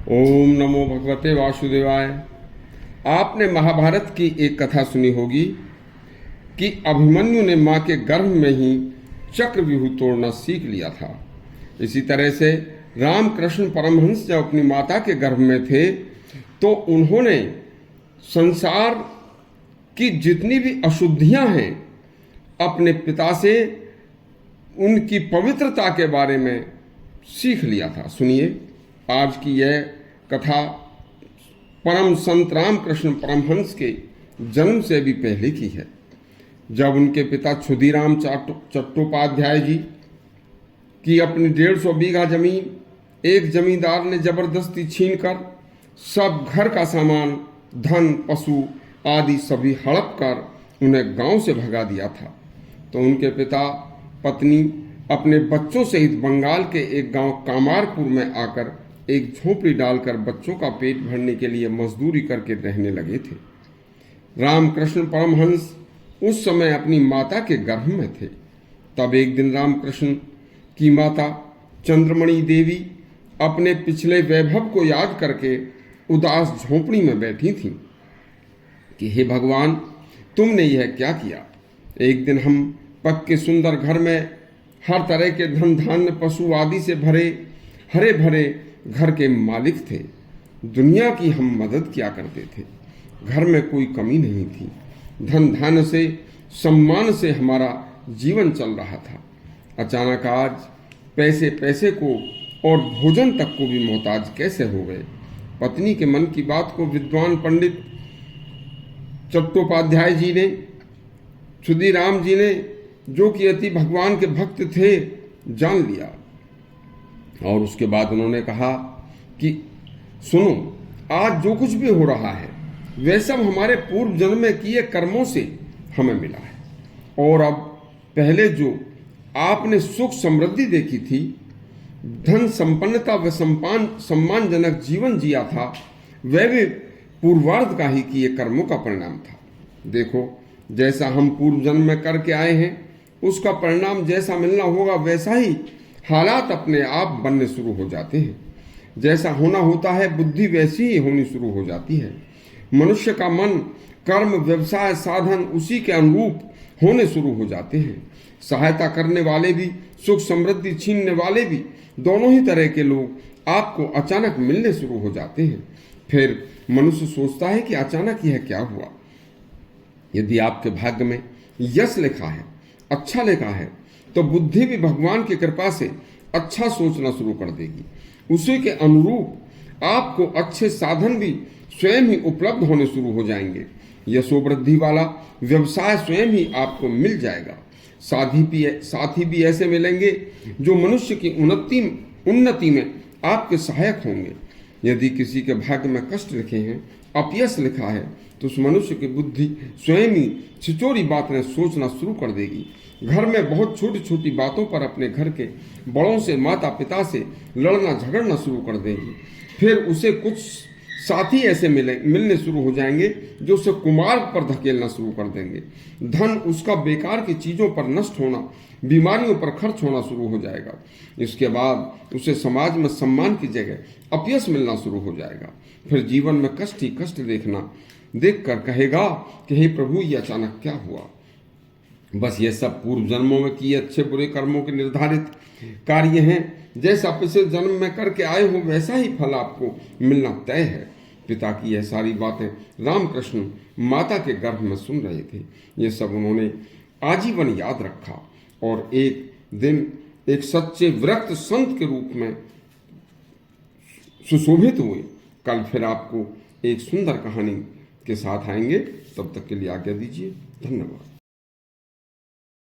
ओम नमो भगवते वासुदेवाय। आपने महाभारत की एक कथा सुनी होगी कि अभिमन्यु ने माँ के गर्भ में ही चक्रव्यूह तोड़ना सीख लिया था। इसी तरह से रामकृष्ण परमहंस जब अपनी माता के गर्भ में थे तो उन्होंने संसार की जितनी भी अशुद्धियां हैं अपने पिता से उनकी पवित्रता के बारे में सीख लिया था। सुनिए, आज की यह कथा परम संत रामकृष्ण परमहंस के जन्म से भी पहले की है। जब उनके पिता क्षुदीराम चट्टोपाध्याय जी की अपनी 150 बीघा जमीन एक जमींदार ने जबरदस्ती छीनकर सब घर का सामान, धन, पशु आदि सभी हड़प कर उन्हें गांव से भगा दिया था, तो उनके पिता पत्नी अपने बच्चों सहित बंगाल के एक गांव कामारपुर में आकर एक झोपड़ी डालकर बच्चों का पेट भरने के लिए मजदूरी करके रहने लगे थे। रामकृष्ण परमहंस उस समय अपनी माता के गर्भ में थे। तब एक दिन रामकृष्ण की माता चंद्रमणि देवी अपने पिछले वैभव को याद करके उदास झोपड़ी में बैठी थीं कि हे भगवान, तुमने यह क्या किया। एक दिन हम पक्के सुंदर घर में हर तरह के धन धान्य, पशु आदि से भरे हरे भरे घर के मालिक थे। दुनिया की हम मदद किया करते थे, घर में कोई कमी नहीं थी। धन धान्य से, सम्मान से हमारा जीवन चल रहा था। अचानक आज पैसे पैसे को और भोजन तक को भी मोहताज कैसे हो गए। पत्नी के मन की बात को विद्वान पंडित चट्टोपाध्याय जी ने, क्षुदीराम जी ने, जो कि अति भगवान के भक्त थे, जान लिया। और उसके बाद उन्होंने कहा कि सुनो, आज जो कुछ भी हो रहा है वह सब हमारे पूर्व जन्म में किए कर्मों से हमें मिला है। और अब पहले जो आपने सुख समृद्धि देखी थी, धन संपन्नता व सम्मानजनक जीवन जिया था, वह भी पूर्वार्ध का ही किए कर्मों का परिणाम था। देखो, जैसा हम पूर्व जन्म में करके आए हैं उसका परिणाम जैसा मिलना होगा वैसा ही हालात अपने आप बनने शुरू हो जाते हैं। जैसा होना होता है बुद्धि वैसी ही होनी शुरू हो जाती है। मनुष्य का मन, कर्म, व्यवसाय, साधन उसी के अनुरूप होने शुरू हो जाते हैं। सहायता करने वाले भी, सुख समृद्धि छीनने वाले भी, दोनों ही तरह के लोग आपको अचानक मिलने शुरू हो जाते हैं। फिर मनुष्य सोचता है कि अचानक यह क्या हुआ। यदि आपके भाग्य में यश लिखा है, अच्छा लिखा है, तो बुद्धि भी भगवान की कृपा से अच्छा सोचना शुरू कर देगी। उसी के अनुरूप आपको अच्छे साधन भी स्वयं ही उपलब्ध होने शुरू हो जाएंगे। यशोवृद्धि वाला व्यवसाय स्वयं ही आपको मिल जाएगा। साथी भी ऐसे मिलेंगे जो मनुष्य की उन्नति में आपके सहायक होंगे। यदि किसी के भाग्य में कष्ट लिखे हैं, अपयश लिखा है, तो उस मनुष्य की बुद्धि स्वयं ही छिचोरी बातें सोचना शुरू कर देगी। घर में बहुत छोटी छोटी बातों पर अपने घर के बड़ों से, माता पिता से लड़ना झगड़ना शुरू कर देगी। फिर उसे कुछ साथी ऐसे मिलने शुरू हो जाएंगे जो उसे कुमार्ग पर धकेलना शुरू कर देंगे। धन उसका बेकार की चीज़ों पर नष्ट होना, बीमारियों पर खर्च होना शुरू हो जाएगा। इसके बाद उसे समाज में सम्मान की जगह अपयश मिलना शुरू हो जाएगा। फिर जीवन में कष्ट ही कष्ट देखकर कहेगा कि हे प्रभु, ये अचानक क्या हुआ। बस ये सब पूर्व जन्मों में किए अच्छे बुरे कर्मों के निर्धारित कार्य हैं। जैसा पिछले जन्म में करके आए हो वैसा ही फल आपको मिलना तय है। पिता की यह सारी बातें रामकृष्ण माता के गर्भ में सुन रहे थे। ये सब उन्होंने आजीवन याद रखा और एक दिन एक सच्चे विरक्त संत के रूप में सुशोभित हुए। कल फिर आपको एक सुंदर कहानी के साथ आएंगे। तब तक के लिए आज्ञा दीजिए। धन्यवाद।